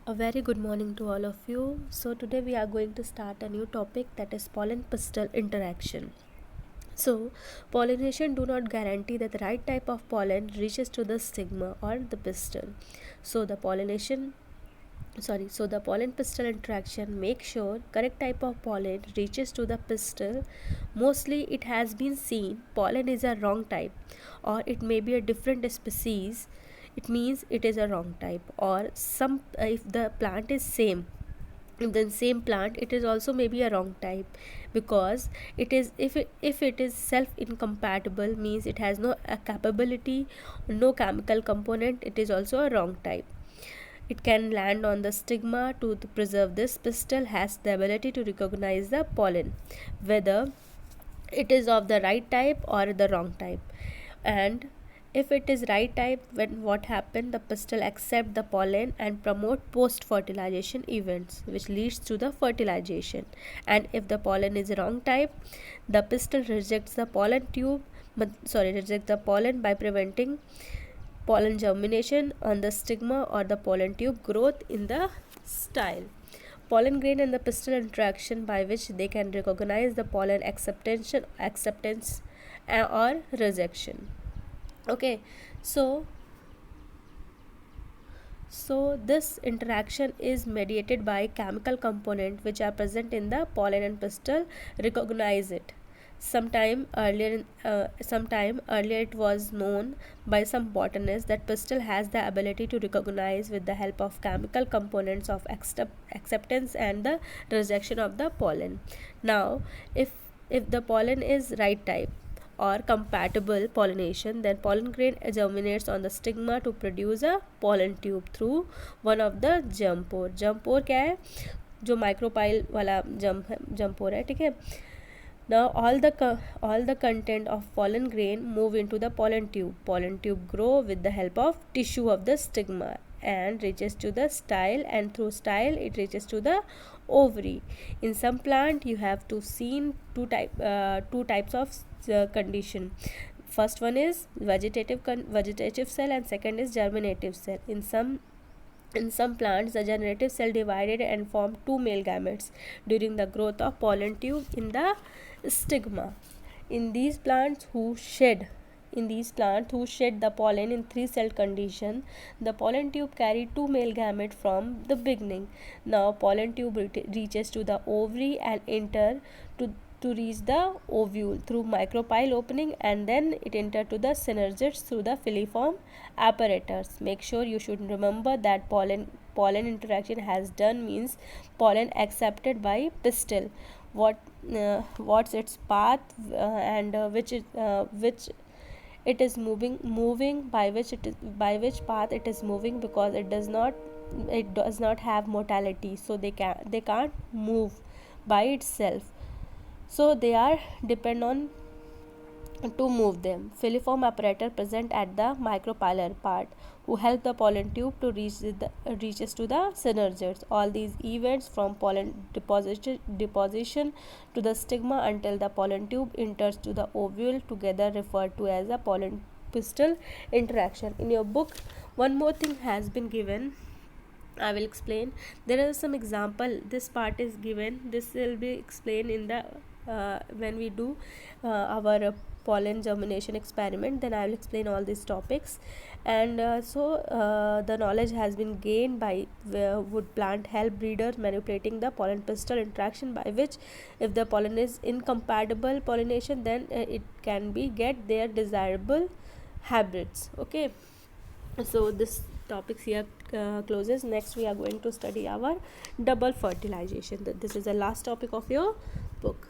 A very good morning to all of you. So, today we are going to start a new topic, that is pollen pistil interaction. So, pollination do not guarantee that the right type of pollen reaches to the stigma or the pistil. So, the pollen pistil interaction makes sure correct type of pollen reaches to the pistil. Mostly it has been seen pollen is a wrong type, or it may be a different species. It means it is a wrong type, or some if the plant is same, then same plant, it is also maybe a wrong type, because it is, if it is self incompatible, means it has no capability, no chemical component, it is also a wrong type. It can land on the stigma to preserve. This pistil has the ability to recognize the pollen, whether it is of the right type or the wrong type. And if it is right type, when what happen, the pistil accept the pollen and promote post fertilization events, which leads to the fertilization. And if the pollen is wrong type, the pistil rejects the pollen tube, reject the pollen by preventing pollen germination on the stigma or the pollen tube growth in the style. Pollen grain and the pistil interaction, by which they can recognize the pollen acceptance or rejection. Okay, so this interaction is mediated by chemical component which are present in the pollen and pistil recognize it. Sometime earlier it was known by some botanists that pistil has the ability to recognize with the help of chemical components of acceptance and the rejection of the pollen. Now, if the pollen is right type or compatible pollination, then pollen grain germinates on the stigma to produce a pollen tube through one of the germ pore. germ pore क्या है? जो micropyle वाला germ pore है, ठीक है. Now all the content of pollen grain move into the pollen tube. Pollen tube grow with the help of tissue of the stigma and reaches to the style, and through style it reaches to the ovary. In some plant you have to seen two types of condition. First one is vegetative cell, and second is germinative cell. In some plants, the generative cell divided and formed two male gametes during the growth of pollen tube in the stigma. In these plants who shed the pollen in three-celled condition, the pollen tube carry two male gametes from the beginning. Now, pollen tube reaches to the ovary and enter to reach the ovule through micropyle opening, and then it enter to the synergids through the filiform apparatus. Make sure you should remember that pollen interaction has done means pollen accepted by pistil. What's its path, and which it is moving by which path it is moving, because it does not have motility, so they can't move by itself, so they are depend on to move them. Filiform apparatus present at the micropylar part, who help the pollen tube to reaches to the synergids. All these events from pollen deposition to the stigma until the pollen tube enters to the ovule together referred to as a pollen pistil interaction. In your book, one more thing has been given. I will explain. There are some example. This part is given. This will be explained in the when we do our pollen germination experiment. Then I will explain all these topics. And the knowledge has been gained by wood plant help breeders manipulating the pollen pistil interaction, by which if the pollen is incompatible pollination, then it can be get their desirable hybrids. Okay, so this topics here closes. Next we are going to study our double fertilization. This is the last topic of your book.